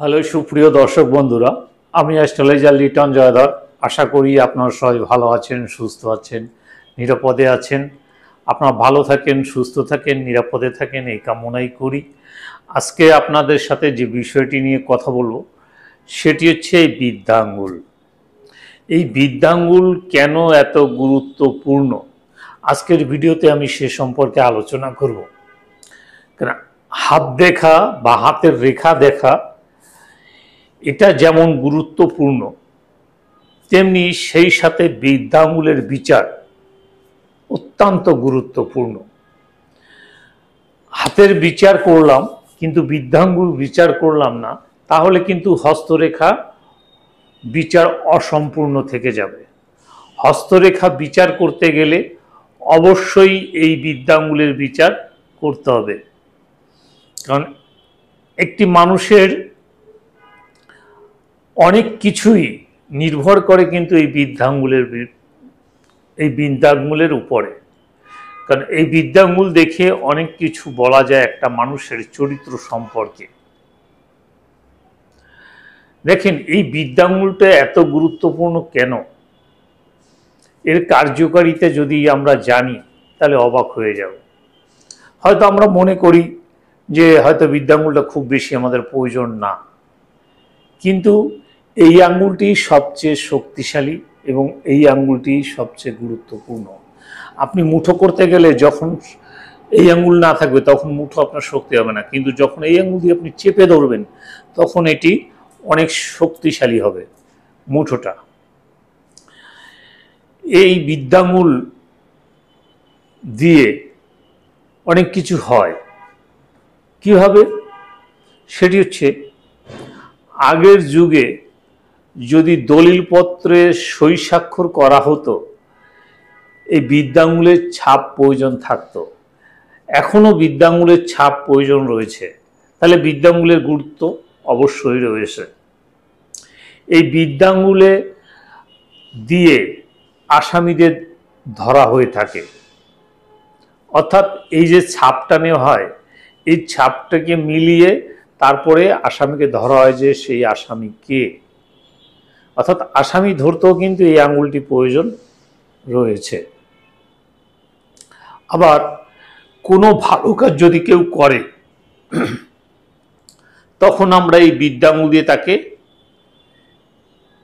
Hello সুপ্রিয় দর্শক বন্ধুরা, আমি অ্যাস্ট্রোলজার লিটন জয়ধর। আশা করি আপনারা সবাই ভালো আছেন, সুস্থ আছেন, নিরাপদে আছেন। আপনারা ভালো থাকেন, সুস্থ থাকেন, নিরাপদে থাকেন, এই কামনাই করি। আজকে আপনাদের সাথে যে বিষয়টি নিয়ে কথা বলবো সেটি হচ্ছে এই বৃদ্ধাঙ্গুল। এই বৃদ্ধাঙ্গুল কেন এত গুরুত্বপূর্ণ, আজকের ভিডিওতে আমি সে সম্পর্কে আলোচনা করব। কারণ হাত দেখা বা হাতের রেখা দেখা এটা যেমন গুরুত্বপূর্ণ, তেমনি সেই সাথে বৃদ্ধাঙ্গুলের বিচার অত্যন্ত গুরুত্বপূর্ণ। হাতের বিচার করলাম কিন্তু বৃদ্ধাঙ্গুল বিচার করলাম না, তাহলে কিন্তু হস্তরেখা বিচার অসম্পূর্ণ থেকে যাবে। হস্তরেখা বিচার করতে গেলে অবশ্যই এই বৃদ্ধাঙ্গুলের বিচার করতে হবে। কারণ একটি মানুষের অনেক কিছুই নির্ভর করে কিন্তু এই বৃদ্ধাঙ্গুলের উপরে। কারণ এই বৃদ্ধাঙ্গুল দেখে অনেক কিছু বলা যায় একটা মানুষের চরিত্র সম্পর্কে। দেখেন, এই বৃদ্ধাঙ্গুলটা এত গুরুত্বপূর্ণ কেন, এর কার্যকারিতা যদি আমরা জানি তাহলে অবাক হয়ে যাব। হয়তো আমরা মনে করি যে হয়তো বৃদ্ধাঙ্গুলটা খুব বেশি আমাদের প্রয়োজন না, কিন্তু এই আঙ্গুলটি সবচেয়ে শক্তিশালী এবং এই আঙ্গুলটি সবচেয়ে গুরুত্বপূর্ণ। আপনি মুঠো করতে গেলে যখন এই আঙ্গুল না থাকবে তখন মুঠো আপনার শক্তি হবে না, কিন্তু যখন এই আঙ্গুল দিয়ে আপনি চেপে ধরবেন তখন এটি অনেক শক্তিশালী হবে মুঠোটা। এই বৃদ্ধাঙ্গুল দিয়ে অনেক কিছু হয়। কিভাবে? সেটি হচ্ছে, আগের যুগে যদি দলিলপত্রে সই স্বাক্ষর করা হতো, এই বৃদ্ধাঙ্গুলের ছাপ প্রয়োজন থাকতো। এখনো বৃদ্ধাঙ্গুলের ছাপ প্রয়োজন রয়েছে, তাহলে বৃদ্ধাঙ্গুলের গুরুত্ব অবশ্যই রয়েছে। এই বৃদ্ধাঙ্গুলে দিয়ে আসামিদের ধরা হয়ে থাকে, অর্থাৎ এই যে ছাপটা নেওয়া হয়, এই ছাপটাকে মিলিয়ে তারপরে আসামিকে ধরা হয় যে সেই আসামি কে। অর্থাৎ আসামি ধরতেও কিন্তু এই আঙ্গুলটি প্রয়োজন রয়েছে। আবার কোনো ভালো কাজ যদি কেউ করে তখন আমরা এই বৃদ্ধাঙ্গুল দিয়ে তাকে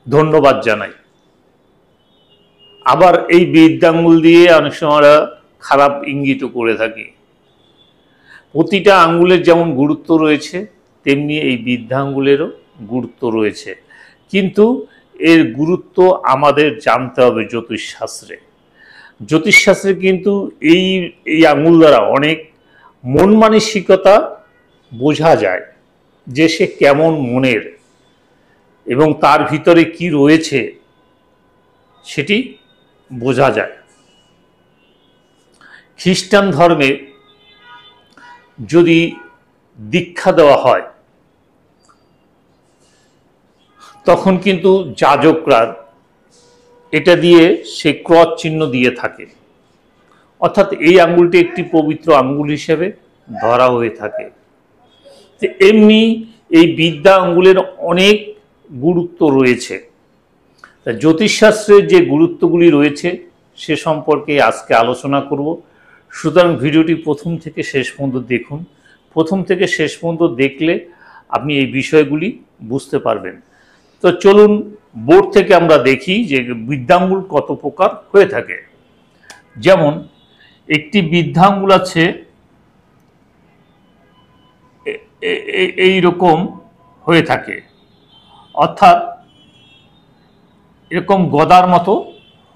ধন্যবাদ জানাই। আবার এই বৃদ্ধাঙ্গুল দিয়ে অনেক সময় খারাপ ইঙ্গিতও করে থাকি। প্রতিটা আঙ্গুলের যেমন গুরুত্ব রয়েছে তেমনি এই বৃদ্ধাঙ্গুলেরও গুরুত্ব রয়েছে, কিন্তু এর গুরুত্ব আমাদের জানতে হবে জ্যোতিষশাস্ত্রে। জ্যোতিষশাস্ত্রে কিন্তু এই আঙ্গুল দ্বারা অনেক মন মানসিকতা বোঝা যায়, যে সে কেমন মনের এবং তার ভিতরে কি রয়েছে সেটি বোঝা যায়। খ্রিস্টান ধর্মে যদি দীক্ষা দেওয়া হয় তখন কিন্তু যাজকরা এটা দিয়ে সে ক্রস চিহ্ন দিয়ে থাকে, অর্থাৎ এই আঙ্গুলটি একটি পবিত্র আঙ্গুল হিসেবে ধরা হয়ে থাকে। এমনি এই বৃদ্ধা আঙ্গুলের অনেক গুরুত্ব রয়েছে। জ্যোতিষশাস্ত্রের যে গুরুত্বগুলি রয়েছে সে সম্পর্কে আজকে আলোচনা করব। সুতরাং ভিডিওটি প্রথম থেকে শেষ পর্যন্ত দেখুন। প্রথম থেকে শেষ পর্যন্ত দেখলে আপনি এই বিষয়গুলি বুঝতে পারবেন। তো চলুন বোর্ড থেকে আমরা দেখি যে বৃদ্ধাঙ্গুল কত প্রকার হয়ে থাকে। যেমন একটি বৃদ্ধাঙ্গুল আছে এই রকম হয়ে থাকে, অর্থাৎ এরকম গদার মতো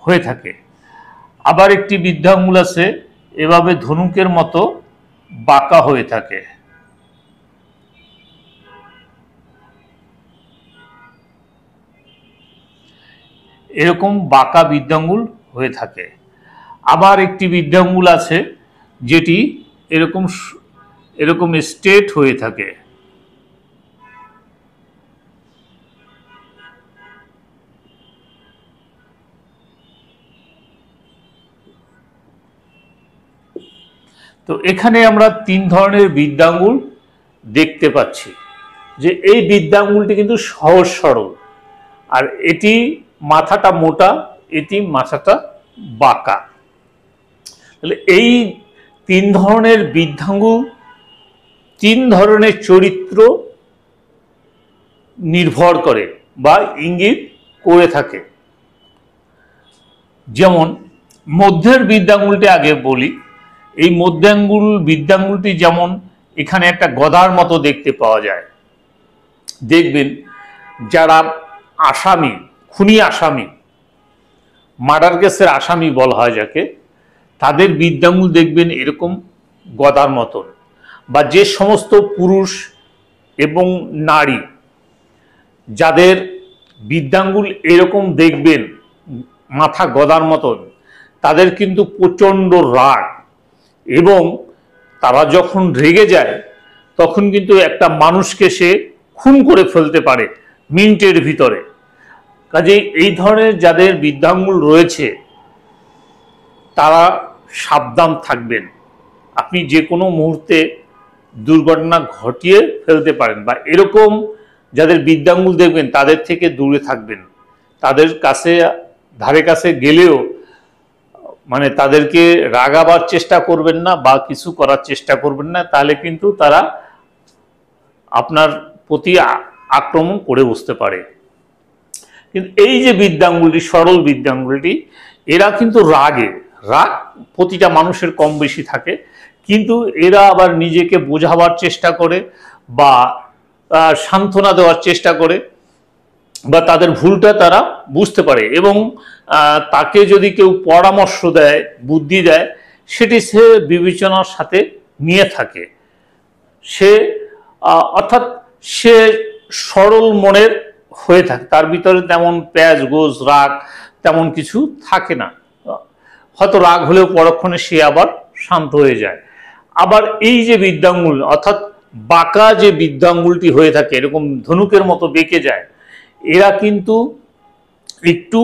হয়ে থাকে। আবার একটি বৃদ্ধাঙ্গুল আছে এভাবে ধনুকের মতো বাঁকা হয়ে থাকে। এরকম বাঁকা বৃদ্ধাঙ্গুল হয়ে থাকে। আবার একটি বৃদ্ধাঙ্গুল আছে যেটি এরকম স্ট্রেট হয়ে থাকে। তো এখানে আমরা তিন ধরনের বৃদ্ধাঙ্গুল দেখতে পাচ্ছি। যে এই বৃদ্ধাঙ্গুলটি কিন্তু সহজ সরল, আর এটি মাথাটা মোটা, এটি মাথাটা বাঁকা। তাহলে এই তিন ধরনের বৃদ্ধাঙ্গুল তিন ধরনের চরিত্র নির্ভর করে বা ইঙ্গিত করে থাকে। যেমন মধ্যের বৃদ্ধাঙ্গুলটি আগে বলি। এই বৃদ্ধাঙ্গুলটি যেমন এখানে একটা গদার মতো দেখতে পাওয়া যায়। দেখবেন যারা আসামি, খুনি আসামি, মার্ডার কেসের আসামি বলা হয় যাকে, তাদের বৃদ্ধাঙ্গুল দেখবেন এরকম গদার মতন। বা যে সমস্ত পুরুষ এবং নারী যাদের বৃদ্ধাঙ্গুল এরকম দেখবেন মাথা গদার মতন, তাদের কিন্তু প্রচণ্ড রাগ, এবং তারা যখন রেগে যায় তখন কিন্তু একটা মানুষকে সে খুন করে ফেলতে পারে মিনিটের ভিতরে। কাজেই এই ধরনের যাদের বৃদ্ধাঙ্গুল রয়েছে তারা সাবধান থাকবেন। আপনি যে কোনো মুহূর্তে দুর্ঘটনা ঘটিয়ে ফেলতে পারেন, বা এরকম যাদের বৃদ্ধাঙ্গুল দেখবেন তাদের থেকে দূরে থাকবেন। তাদের কাছে ধারে কাছে গেলেও মানে তাদেরকে রাগাবার চেষ্টা করবেন না বা কিছু করার চেষ্টা করবেন না, তাহলে কিন্তু তারা আপনার প্রতি আক্রমণ করে বসতে পারে। কিন্তু এই যে বৃদ্ধাঙ্গুলটি, সরল বৃদ্ধাঙ্গুলটি, এরা কিন্তু রাগ প্রতিটা মানুষের কম বেশি থাকে, কিন্তু এরা আবার নিজেকে বোঝাবার চেষ্টা করে বা সান্ত্বনা দেওয়ার চেষ্টা করে, বা তাদের ভুলটা তারা বুঝতে পারে, এবং তাকে যদি কেউ পরামর্শ দেয়, বুদ্ধি দেয়, সেটি সে বিবেচনার সাথে নিয়ে থাকে। সে অর্থাৎ সে সরল মনের হয়ে থাকে, তার ভিতরে তেমন প্যাঁচ গোজ রাগ তেমন কিছু থাকে না। হয়তো রাগ হলেও পরক্ষণে সে আবার শান্ত হয়ে যায়। আবার এই যে বৃদ্ধাঙ্গুল অর্থাৎ বাঁকা যে বৃদ্ধাঙ্গুলটি হয়ে থাকে, এরকম ধনুকের মতো বেঁকে যায়, এরা কিন্তু একটু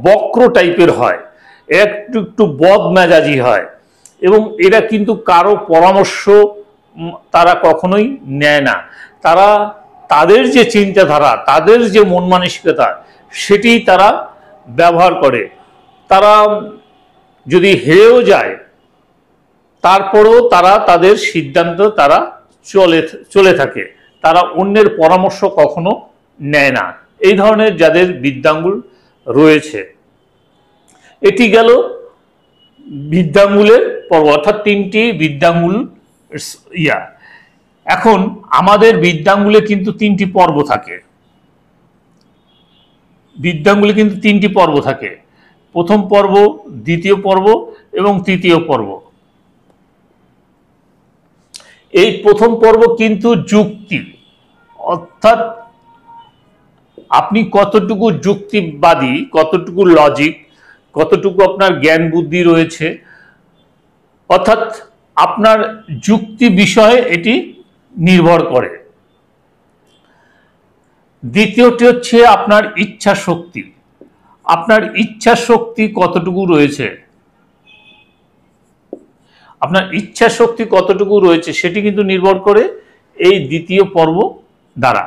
বক্র টাইপের হয়, এরা একটু বদমেজাজি হয়, এবং এরা কিন্তু কারো পরামর্শ তারা কখনোই নেয় না। তারা তাদের যে চিন্তাধারা, তাদের যে মন মানসিকতা, সেটি তারা ব্যবহার করে। তারা যদি হেরেও যায় তারপরেও তারা তাদের সিদ্ধান্ত তারা চলে থাকে, তারা অন্যের পরামর্শ কখনো নেয় না। এই ধরনের যাদের বৃদ্ধাঙ্গুল রয়েছে, এটি গেল বৃদ্ধাঙ্গুলের পর্ব, অর্থাৎ তিনটি বৃদ্ধাঙ্গুল এখন আমাদের বৃদ্ধাঙ্গুলে কিন্তু তিনটি পর্ব থাকে। বৃদ্ধাঙ্গুলে কিন্তু তিনটি পর্ব থাকে, প্রথম পর্ব, দ্বিতীয় পর্ব এবং তৃতীয় পর্ব। এই প্রথম পর্ব কিন্তু যুক্তি, অর্থাৎ আপনি কতটুকু যুক্তিবাদী, কতটুকু লজিক, কতটুকু আপনার জ্ঞান বুদ্ধি রয়েছে, অর্থাৎ আপনার যুক্তি বিষয়ে এটি নির্ভর করে। দ্বিতীয়টি হচ্ছে আপনার ইচ্ছা শক্তি, আপনার ইচ্ছা শক্তি কতটুকু রয়েছে, আপনার ইচ্ছা শক্তি কতটুকু রয়েছে সেটি কিন্তু নির্ভর করে এই দ্বিতীয় পর্ব দ্বারা।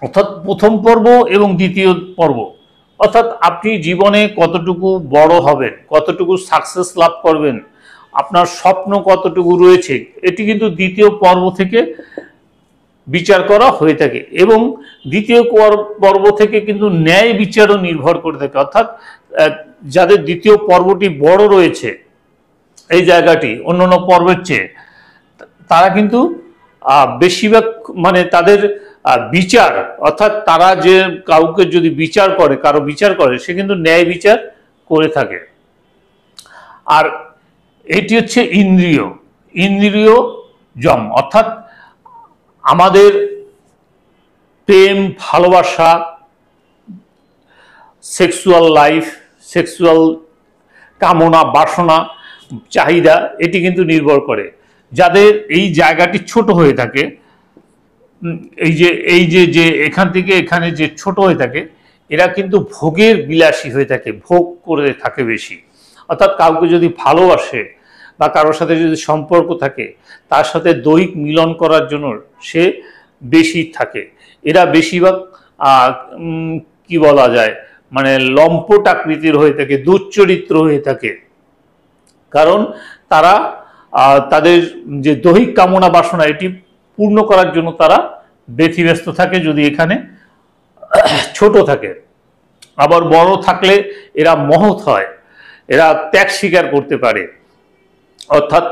অর্থাৎ প্রথম পর্ব এবং দ্বিতীয় পর্ব, অর্থাৎ আপনি জীবনে কতটুকু বড় হবেন, কতটুকু সাকসেস লাভ করবেন, আপনার স্বপ্ন কতটুকু রয়েছে, এটি কিন্তু দ্বিতীয় পর্ব থেকে বিচার করা হয়ে থাকে। এবং দ্বিতীয় পর্ব থেকে কিন্তু ন্যায় বিচারও নির্ভর করে থাকে। অর্থাৎ যাদের দ্বিতীয় পর্বটি বড় রয়েছে, এই জায়গাটি অন্যান্য পর্বের চেয়ে, তারা কিন্তু বেশিরভাগ মানে তাদের বিচার, অর্থাৎ তারা যে কাউকে যদি বিচার করে, কারো বিচার করে, সে কিন্তু ন্যায় বিচার করে থাকে। আর এটি হচ্ছে ইন্দ্রিয় জম, অর্থাৎ আমাদের প্রেম, ভালোবাসা, সেক্সুয়াল লাইফ, সেক্সুয়াল কামনা, বাসনা, চাহিদা, এটি কিন্তু নির্ভর করে। যাদের এই জায়গাটি ছোট হয়ে থাকে, এই যে এখান থেকে এখানে যে ছোট হয়ে থাকে, এরা কিন্তু ভোগের বিলাসী হয়ে থাকে, ভোগ করে থাকে বেশি। অর্থাৎ কাউকে যদি ভালোবাসে বা কারোর সাথে যদি সম্পর্ক থাকে, তার সাথে দৈহিক মিলন করার জন্য সে বেশি থাকে। এরা বেশিরভাগ কি বলা যায়, মানে লম্পট আকৃতির হয়ে থাকে, দুশ্চরিত্র হয়ে থাকে। কারণ তারা তাদের যে দৈহিক কামনা বাসনা এটি পূর্ণ করার জন্য তারা ব্যতিব্যস্ত থাকে, যদি এখানে ছোট থাকে। আবার বড় থাকলে এরা মহৎ হয়, এরা ত্যাগ স্বীকার করতে পারে। অর্থাৎ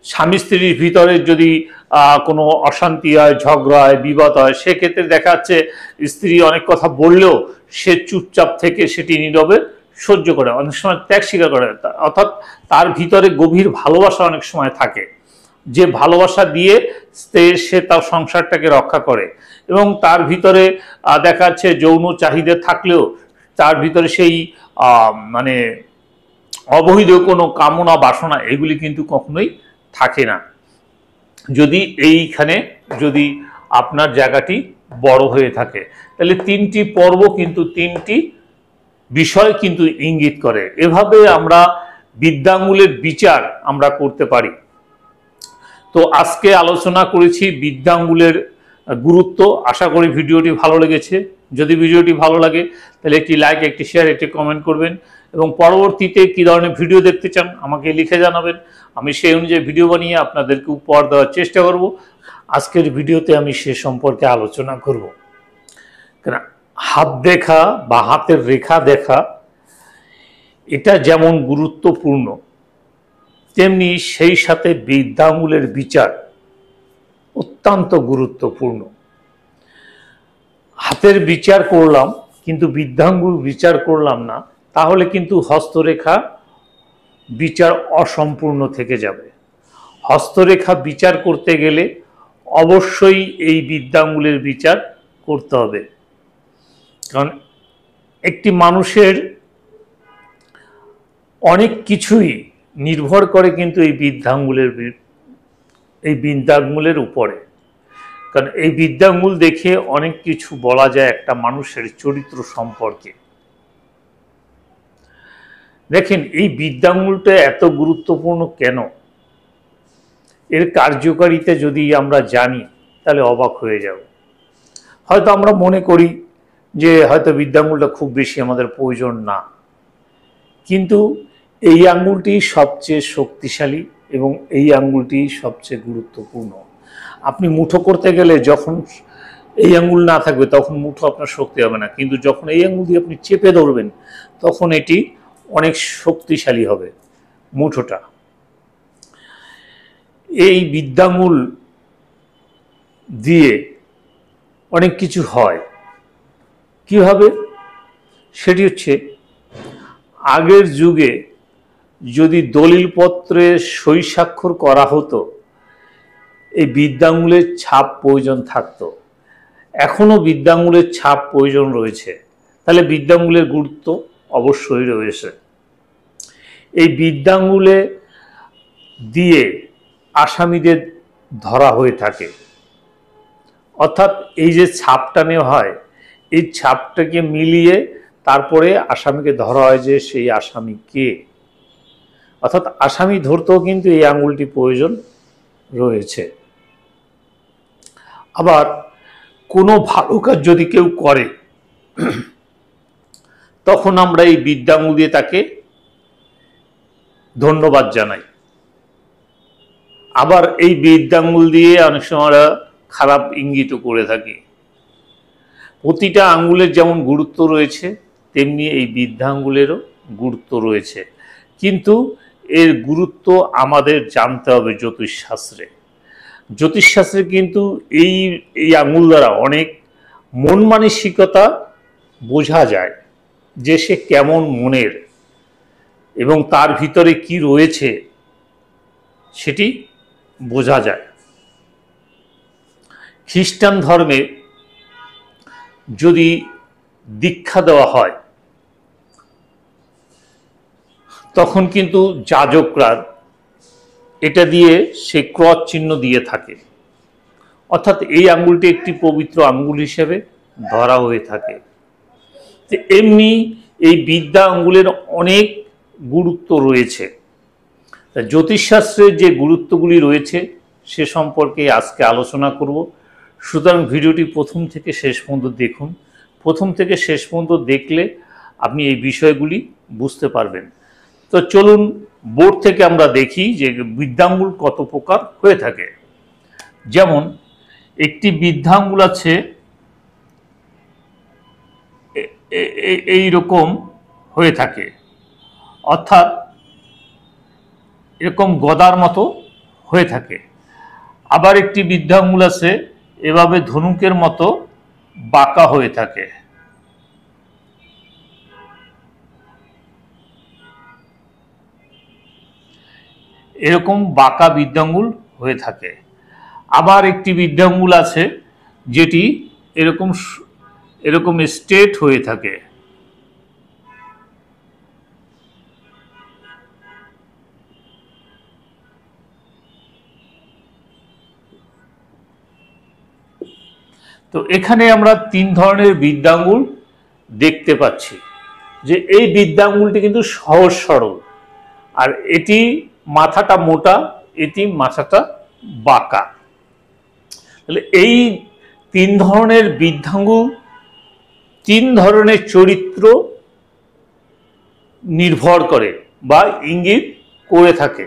স্বামী স্ত্রীর ভিতরে যদি কোনো অশান্তি হয়, ঝগড়া হয়, বিবাদ হয়, সেক্ষেত্রে দেখা যাচ্ছে স্ত্রী অনেক কথা বললেও সে চুপচাপ থেকে সেটি নীরবে সহ্য করে, অনেক সময় ত্যাগ স্বীকার করে। অর্থাৎ তার ভিতরে গভীর ভালোবাসা অনেক সময় থাকে, যে ভালোবাসা দিয়ে সে তার সংসারটাকে রক্ষা করে। এবং তার ভিতরে দেখা যাচ্ছে যৌন চাহিদা থাকলেও তার ভিতরে সেই মানে অবৈধ কোনো কামনা বাসনা এগুলি কিন্তু কখনোই থাকে না, যদি এইখানে যদি আপনার জায়গাটি বড় হয়ে থাকে। তাহলে তিনটি পর্ব কিন্তু তিনটি বিষয় কিন্তু ইঙ্গিত করে। এভাবে আমরা বৃদ্ধাঙ্গুলের বিচার আমরা করতে পারি। তো আজকে আলোচনা করেছি বৃদ্ধাঙ্গুলের গুরুত্ব। আশা করি ভিডিওটি ভালো লেগেছে। যদি ভিডিওটি ভালো লাগে তাহলে একটি লাইক, একটি শেয়ার, একটি কমেন্ট করবেন এবং পরবর্তীতে কী ধরনের ভিডিও দেখতে চান আমাকে লিখে জানাবেন। আমি সেই অনুযায়ী ভিডিও বানিয়ে আপনাদেরকে উপহার দেওয়ার চেষ্টা করব। আজকের ভিডিওতে আমি সে সম্পর্কে আলোচনা করব। কারণ হাত দেখা বা হাতের রেখা দেখা এটা যেমন গুরুত্বপূর্ণ, তেমনি সেই সাথে বৃদ্ধাঙ্গুলের বিচার অত্যন্ত গুরুত্বপূর্ণ। হাতের বিচার করলাম কিন্তু বৃদ্ধাঙ্গুল বিচার করলাম না, তাহলে কিন্তু হস্তরেখা বিচার অসম্পূর্ণ থেকে যাবে। হস্তরেখা বিচার করতে গেলে অবশ্যই এই বৃদ্ধাঙ্গুলের বিচার করতে হবে। কারণ একটি মানুষের অনেক কিছুই নির্ভর করে কিন্তু এই বৃদ্ধাঙ্গুলের উপরে। কারণ এই বৃদ্ধাঙ্গুল দেখে অনেক কিছু বলা যায় একটা মানুষের চরিত্র সম্পর্কে। দেখেন এই বৃদ্ধাঙ্গুলটা এত গুরুত্বপূর্ণ কেন, এর কার্যকারিতা যদি আমরা জানি তাহলে অবাক হয়ে যাব। হয়তো আমরা মনে করি যে হয়তো বৃদ্ধাঙ্গুলটা খুব বেশি আমাদের প্রয়োজন না, কিন্তু এই আঙ্গুলটি সবচেয়ে শক্তিশালী এবং এই আঙ্গুলটি সবচেয়ে গুরুত্বপূর্ণ। আপনি মুঠো করতে গেলে যখন এই আঙ্গুল না থাকবে তখন মুঠো আপনার শক্তি হবে না, কিন্তু যখন এই আঙ্গুল দিয়ে আপনি চেপে ধরবেন তখন এটি অনেক শক্তিশালী হবে মুঠোটা। এই বৃদ্ধাঙ্গুল দিয়ে অনেক কিছু হয়। কিভাবে? সেটি হচ্ছে আগের যুগে যদি দলিলপত্রে সই স্বাক্ষর করা হতো এই বৃদ্ধাঙ্গুলের ছাপ প্রয়োজন থাকতো। এখনো বৃদ্ধাঙ্গুলের ছাপ প্রয়োজন রয়েছে, তাহলে বৃদ্ধাঙ্গুলের গুরুত্ব অবশ্যই রয়েছে। এই বৃদ্ধাঙ্গুলে দিয়ে আসামিদের ধরা হয়ে থাকে। অর্থাৎ এই যে ছাপটা নেওয়া হয়, এই ছাপটাকে মিলিয়ে তারপরে আসামিকে ধরা হয় যে সেই আসামি কে। অর্থাৎ আসামি ধরতেও কিন্তু এই আঙ্গুলটি প্রয়োজন রয়েছে। আবার কোনো ভালো কাজ যদি কেউ করে তখন আমরা এই বৃদ্ধাঙ্গুল দিয়ে তাকে ধন্যবাদ জানাই। আবার এই বৃদ্ধাঙ্গুল দিয়ে অনেক সময় খারাপ ইঙ্গিতও করে থাকি। প্রতিটা আঙ্গুলের যেমন গুরুত্ব রয়েছে তেমনি এই বৃদ্ধাঙ্গুলেরও গুরুত্ব রয়েছে, কিন্তু এর গুরুত্ব আমাদের জানতে হবে জ্যোতিষশাস্ত্রে। জ্যোতিষশাস্ত্রে কিন্তু এই আঙ্গুল দ্বারা অনেক মন মানসিকতা বোঝা যায়, যে সে কেমন মনের এবং তার ভিতরে কি রয়েছে সেটি বোঝা যায়। খ্রিস্টান ধর্মে যদি দীক্ষা দেওয়া হয় তখন কিন্তু যাজকরা এটা দিয়ে সে ক্রস চিহ্ন দিয়ে থাকে। অর্থাৎ এই আঙ্গুলটি একটি পবিত্র আঙ্গুল হিসেবে ধরা হয়ে থাকে। এমনি এই বিদ্যা আঙ্গুলের অনেক গুরুত্ব রয়েছে। জ্যোতিষশাস্ত্রের যে গুরুত্বগুলি রয়েছে সে সম্পর্কে আজকে আলোচনা করব। সুতরাং ভিডিওটি প্রথম থেকে শেষ পর্যন্ত দেখুন। প্রথম থেকে শেষ পর্যন্ত দেখলে আপনি এই বিষয়গুলি বুঝতে পারবেন। তো চলুন বোর্ড থেকে আমরা দেখি যে বৃদ্ধাঙ্গুল কত প্রকার হয়ে থাকে। যেমন একটি বৃদ্ধাঙ্গুল আছে এই রকম হয়ে থাকে, অর্থাৎ এরকম গদার মতো হয়ে থাকে। আবার একটি বৃদ্ধাঙ্গুল আছে এভাবে ধনুকের মতো বাঁকা হয়ে থাকে। এরকম বাঁকা বৃদ্ধাঙ্গুল হয়ে থাকে। আবার একটি বৃদ্ধাঙ্গুল আছে যেটি এরকম এরকম স্ট্রেট হয়ে থাকে। তো এখানে আমরা তিন ধরনের বৃদ্ধাঙ্গুল দেখতে পাচ্ছি, যে এই বৃদ্ধাঙ্গুলটি কিন্তু সহজ সরল, আর এটি মাথাটা মোটা, এটি মাথাটা বাঁকা। তাহলে এই তিন ধরনের বৃদ্ধাঙ্গুল তিন ধরনের চরিত্র নির্ভর করে বা ইঙ্গিত করে থাকে।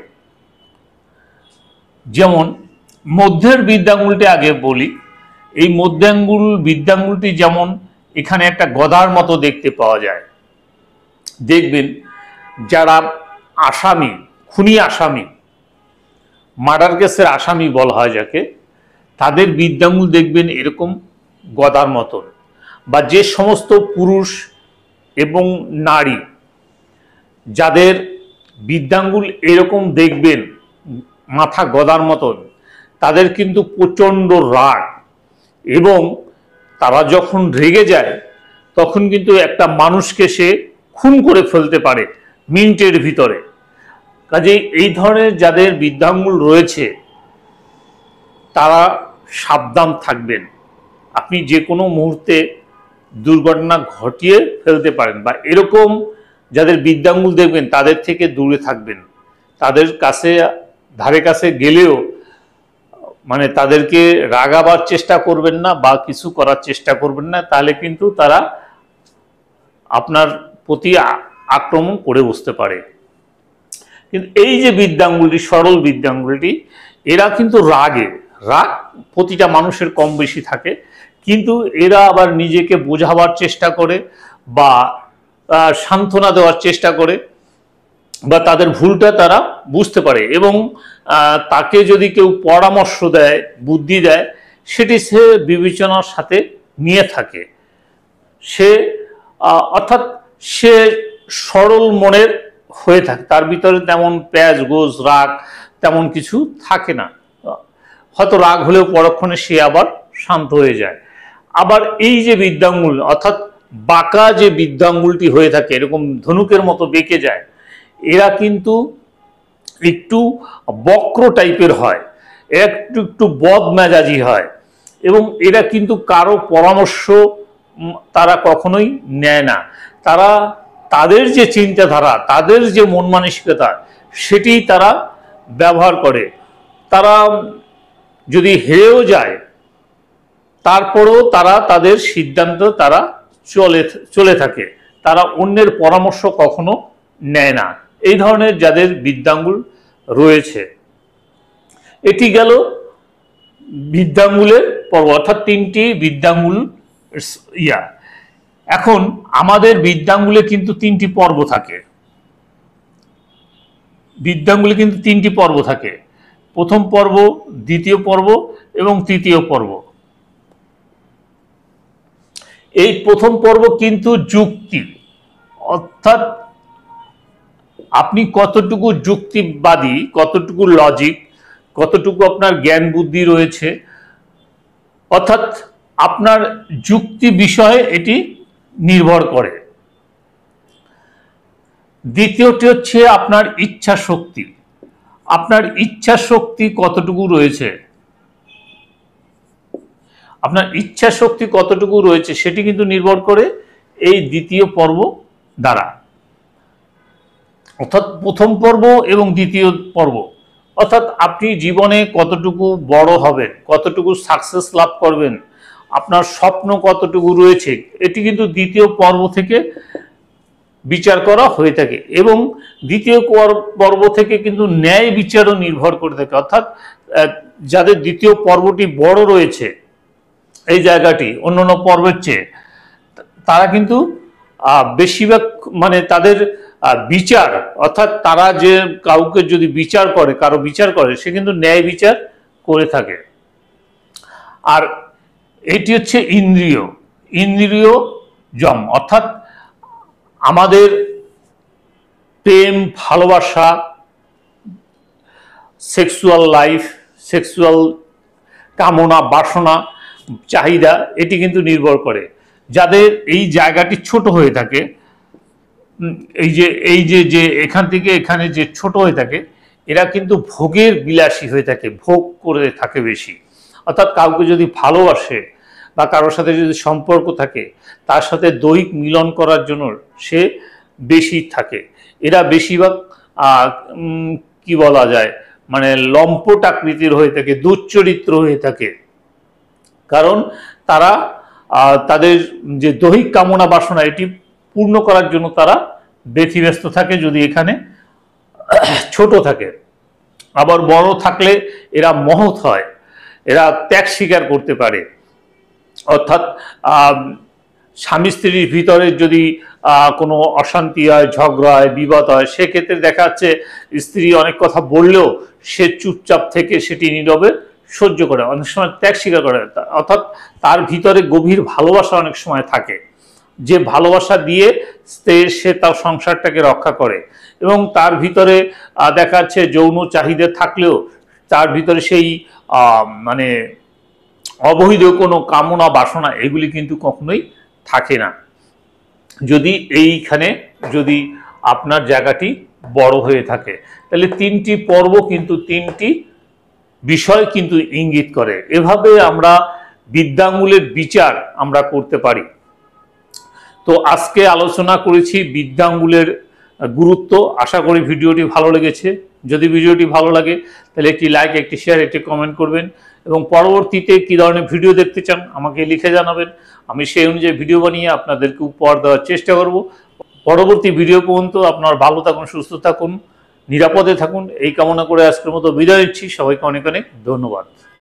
যেমন মধ্যের বৃদ্ধাঙ্গুলটি আগে বলি। এই বৃদ্ধাঙ্গুলটি যেমন এখানে একটা গদার মতো দেখতে পাওয়া যায়। দেখবেন যারা আসামি, খুনি আসামি, মার্ডার কেসের আসামি বলা হয় যাকে, তাদের বৃদ্ধাঙ্গুল দেখবেন এরকম গদার মতন। বা যে সমস্ত পুরুষ এবং নারী যাদের বৃদ্ধাঙ্গুল এরকম দেখবেন মাথা গদার মতন, তাদের কিন্তু প্রচণ্ড রাগ, এবং তারা যখন রেগে যায় তখন কিন্তু একটা মানুষকে সে খুন করে ফেলতে পারে মিনিটের ভিতরে। কাজেই এই ধরনের যাদের বৃদ্ধাঙ্গুল রয়েছে তারা সাবধান থাকবেন। আপনি যে কোনো মুহূর্তে দুর্ঘটনা ঘটিয়ে ফেলতে পারেন, বা এরকম যাদের বৃদ্ধাঙ্গুল দেখবেন তাদের থেকে দূরে থাকবেন। তাদের কাছে ধারে কাছে গেলেও মানে তাদেরকে রাগাবার চেষ্টা করবেন না বা কিছু করার চেষ্টা করবেন না, তাহলে কিন্তু তারা আপনার প্রতি আক্রমণ করে বসতে পারে। কিন্তু এই যে বৃদ্ধাঙ্গুলটি, সরল বৃদ্ধাঙ্গুলটি, এরা কিন্তু রাগ প্রতিটা মানুষের কম বেশি থাকে, কিন্তু এরা আবার নিজেকে বোঝাবার চেষ্টা করে বা সান্ত্বনা দেওয়ার চেষ্টা করে, বা তাদের ভুলটা তারা বুঝতে পারে, এবং তাকে যদি কেউ পরামর্শ দেয়, বুদ্ধি দেয়, সেটি সে বিবেচনার সাথে নিয়ে থাকে। সে অর্থাৎ সে সরল মনের হয়ে থাকে, তার ভিতরে তেমন প্যাঁচ গোজ রাগ তেমন কিছু থাকে না। হয়তো রাগ হলেও পরক্ষণে সে আবার শান্ত হয়ে যায়। আবার এই যে বৃদ্ধাঙ্গুল, অর্থাৎ বাঁকা যে বৃদ্ধাঙ্গুলটি হয়ে থাকে, এরকম ধনুকের মতো বেঁকে যায়, এরা কিন্তু একটু বক্র টাইপের হয়, এরা একটু বদমেজাজি হয়, এবং এরা কিন্তু কারো পরামর্শ তারা কখনোই নেয় না। তারা তাদের যে চিন্তাধারা, তাদের যে মন মানসিকতা, সেটি তারা ব্যবহার করে। তারা যদি হেরেও যায় তারপরেও তারা তাদের সিদ্ধান্ত তারা চলে থাকে, তারা অন্যের পরামর্শ কখনো নেয় না। এই ধরনের যাদের বৃদ্ধাঙ্গুল রয়েছে, এটি গেল বৃদ্ধাঙ্গুলের পর্ব, অর্থাৎ তিনটি বৃদ্ধাঙ্গুল এখন আমাদের বৃদ্ধাঙ্গুলে কিন্তু তিনটি পর্ব থাকে। বৃদ্ধাঙ্গুলে কিন্তু তিনটি পর্ব থাকে, প্রথম পর্ব, দ্বিতীয় পর্ব এবং তৃতীয় পর্ব। এই প্রথম পর্ব কিন্তু যুক্তি, অর্থাৎ আপনি কতটুকু যুক্তিবাদী, কতটুকু লজিক, কতটুকু আপনার জ্ঞান বুদ্ধি রয়েছে, অর্থাৎ আপনার যুক্তি বিষয়ে এটি নির্ভর করে। দ্বিতীয়টি হচ্ছে আপনার ইচ্ছা শক্তি, আপনার ইচ্ছা শক্তি কতটুকু রয়েছে, আপনার ইচ্ছা শক্তি কতটুকু রয়েছে সেটি কিন্তু নির্ভর করে এই দ্বিতীয় পর্ব দ্বারা। অর্থাৎ প্রথম পর্ব এবং দ্বিতীয় পর্ব, অর্থাৎ আপনি জীবনে কতটুকু বড় হবেন, কতটুকু সাকসেস লাভ করবেন, আপনার স্বপ্ন কতটুকু রয়েছে, এটি কিন্তু দ্বিতীয় পর্ব থেকে বিচার করা হয়ে থাকে। এবং দ্বিতীয় পর্ব থেকে কিন্তু ন্যায় বিচারও নির্ভর করে থাকে। অর্থাৎ যাদের দ্বিতীয় পর্বটি বড় রয়েছে, এই জায়গাটি অন্যান্য পর্বের চেয়ে, তারা কিন্তু বেশিরভাগ মানে তাদের বিচার, অর্থাৎ তারা যে কাউকে যদি বিচার করে, কারো বিচার করে, সে কিন্তু ন্যায় বিচার করে থাকে। আর এটি হচ্ছে ইন্দ্রিয়, ইন্দ্রিয় জম, অর্থাৎ আমাদের প্রেম, ভালোবাসা, সেক্সুয়াল লাইফ, সেক্সুয়াল কামনা, বাসনা, চাহিদা, এটি কিন্তু নির্ভর করে। যাদের এই জায়গাটি ছোট হয়ে থাকে, এই যে এখান থেকে এখানে যে ছোট হয়ে থাকে, এরা কিন্তু ভোগের বিলাসী হয়ে থাকে, ভোগ করে থাকে বেশি। অর্থাৎ কাউকে যদি ভালোবাসে বা কারোর সাথে যদি সম্পর্ক থাকে, তার সাথে দৈহিক মিলন করার জন্য সে বেশি থাকে। এরা বেশিরভাগ কি বলা যায়, মানে লম্পট আকৃতির হয়ে থাকে, দুশ্চরিত্র হয়ে থাকে। কারণ তারা তাদের যে দৈহিক কামনা বাসনা, এটি পূর্ণ করার জন্য তারা ব্যতিব্যস্ত থাকে যদি এখানে ছোট থাকে। আবার বড় থাকলে এরা মহৎ হয়, এরা ত্যাগ স্বীকার করতে পারে। অর্থাৎ স্বামী স্ত্রীর ভিতরে যদি কোনো অশান্তি হয়, ঝগড়া হয়, বিবাদ হয়, সেক্ষেত্রে দেখা যাচ্ছে স্ত্রী অনেক কথা বললেও সে চুপচাপ থেকে সেটি নীরবে সহ্য করে, অনেক সময় ত্যাগ স্বীকার করে। অর্থাৎ তার ভিতরে গভীর ভালোবাসা অনেক সময় থাকে, যে ভালোবাসা দিয়ে সে তার সংসারটাকে রক্ষা করে। এবং তার ভিতরে দেখা যাচ্ছে যৌন চাহিদা থাকলেও তার ভিতরে সেই মানে অবৈধ কোনো কামনা বাসনা এগুলি কিন্তু কখনোই থাকে না, যদি এইখানে যদি আপনার জায়গাটি বড় হয়ে থাকে। তাহলে তিনটি পর্ব কিন্তু তিনটি বিষয় কিন্তু ইঙ্গিত করে। এভাবে আমরা বৃদ্ধাঙ্গুলের বিচার আমরা করতে পারি। তো আজকে আলোচনা করেছি বৃদ্ধাঙ্গুলের গুরুত্ব। আশা করি ভিডিওটি ভালো লেগেছে। যদি ভিডিওটি ভালো লাগে তাহলে একটি লাইক, একটি শেয়ার, একটি কমেন্ট করবেন। এবং পরবর্তীতে কী ধরনের ভিডিও দেখতে চান আমাকে লিখে জানাবেন। আমি সেই অনুযায়ী ভিডিও বানিয়ে আপনাদেরকে উপহার দেওয়ার চেষ্টা করব। পরবর্তী ভিডিও পর্যন্ত আপনার ভালো থাকুন, সুস্থ থাকুন, নিরাপদে থাকুন, এই কামনা করে আজকের মতো বিদায় নিচ্ছি। সবাইকে অনেক অনেক ধন্যবাদ।